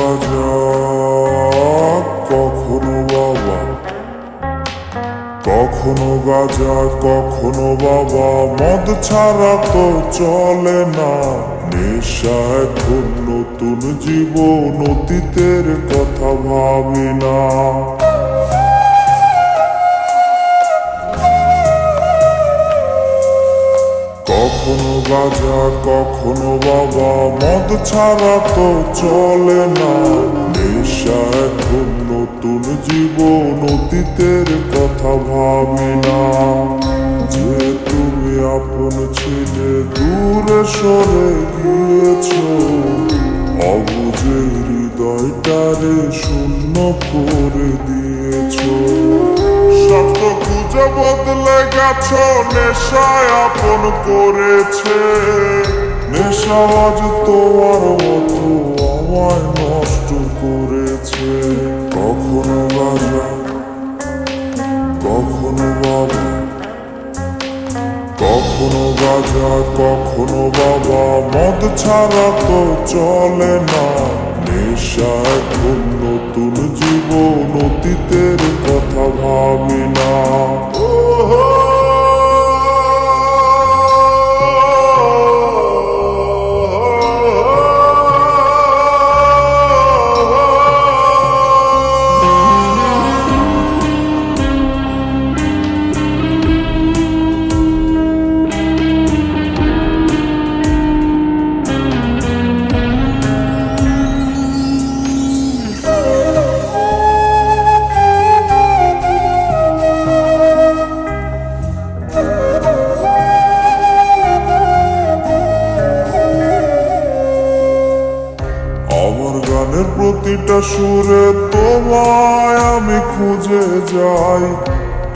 গাঁজা, কখনো বাবা, কখনো গাঁজা, কখনো বাবা, মদ ছাড়া তো চলে না। নেশা এখন নতুন জীবন, অতীতের কথা ভাবি না। কখনো গাঁজা, কখনো বাবা, মদ ছাড়া তো চলে না। নেশা এখন নতুন জীবন, অতীতের কথা ভাবি না। যে তুমি আপন ছিলে দূরে সরে গিয়েছ, অবুঝে হৃদয়টারে শূন্য করে দিয়েছ। স্বার্থ খুঁজে বদলে গেছ, নেশায় আপন করেছে। নেশা আজ তোমার মতো আমায় নষ্ট করেছে। কখনো গাঁজা, কখনো বাবা, কখনো গাঁজা, কখনো বাবা, মদ ছাড়া তো চলে না। নেশা এখন নতুন জীবন, অতীতের কথা ভাবি না। আমার গানের প্রতিটা সুরে তোমায় আমি খুঁজে যাই।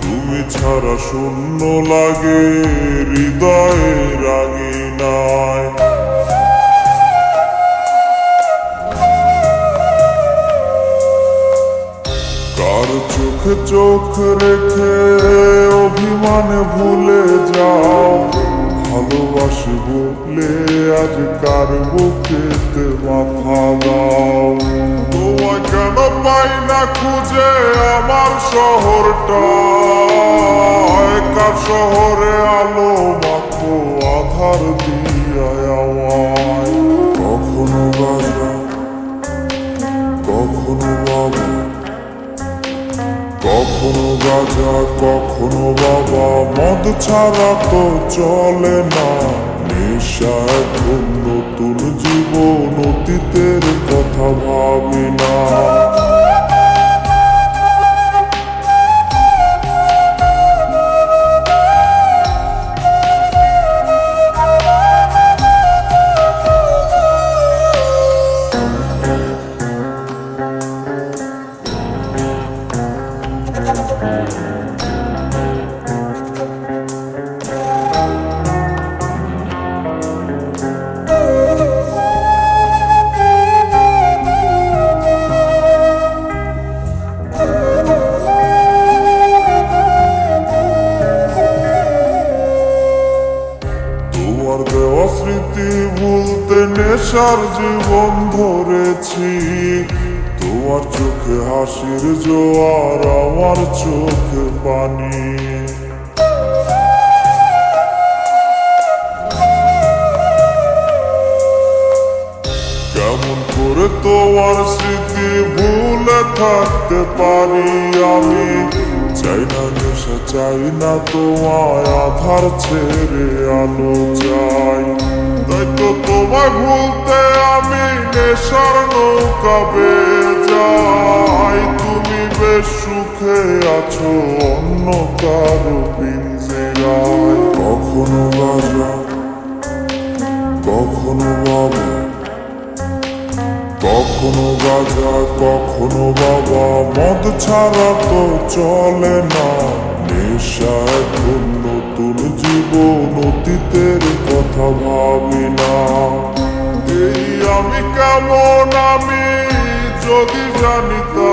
তুমি ছাড়া শূন্য লাগে, হৃদয়ে রাঙিনায়। কার চোখে চোখ রেখে অভিমানে ভুলে যাও। ভালোবাসি বলে আজ কার বুকেতে মাথা দাও। তোমায় কেন পাই না খুঁজে আমার শহরটা, কার শহরে আলো মাখো আধার দিয়া আমায়। কখনো গাঁজা, কখনো বাবা, কখনো গাঁজা, কখনো বাবা, মদ ছাড়া তো চলে না। নেশা এখন নতুন জীবন, অতীতের কথা ভাবি না। তোমার দেওয়া স্মৃতি ভুলতে নেশার জীবন ধরেছি। তোমার চোখে হাসির জোয়ার, আমার চোখে পানি। কেমন করে তোমার স্মৃতি ভুলে থাকতে পারি আমি। চাই না নেশা, চাই না তোমায়, আধার ছেড়ে আলো চাই। তাই তো তোমায় ভুলতে আমি নেশার নৌকা বেয়ে যাই। তুমি বেশ সুখে আছো অন্য কারো পিঞ্জিরায়। কখনো গাঁজা, কখনো বাবা, কখনো গাঁজা, কখনো বাবা, মদ ছাড়া তো চলে না। নেশা এখন নতুন জীবন, অতীতের কথা ভাবি না। এই আমি কেমন আমি যদি জানিতাম,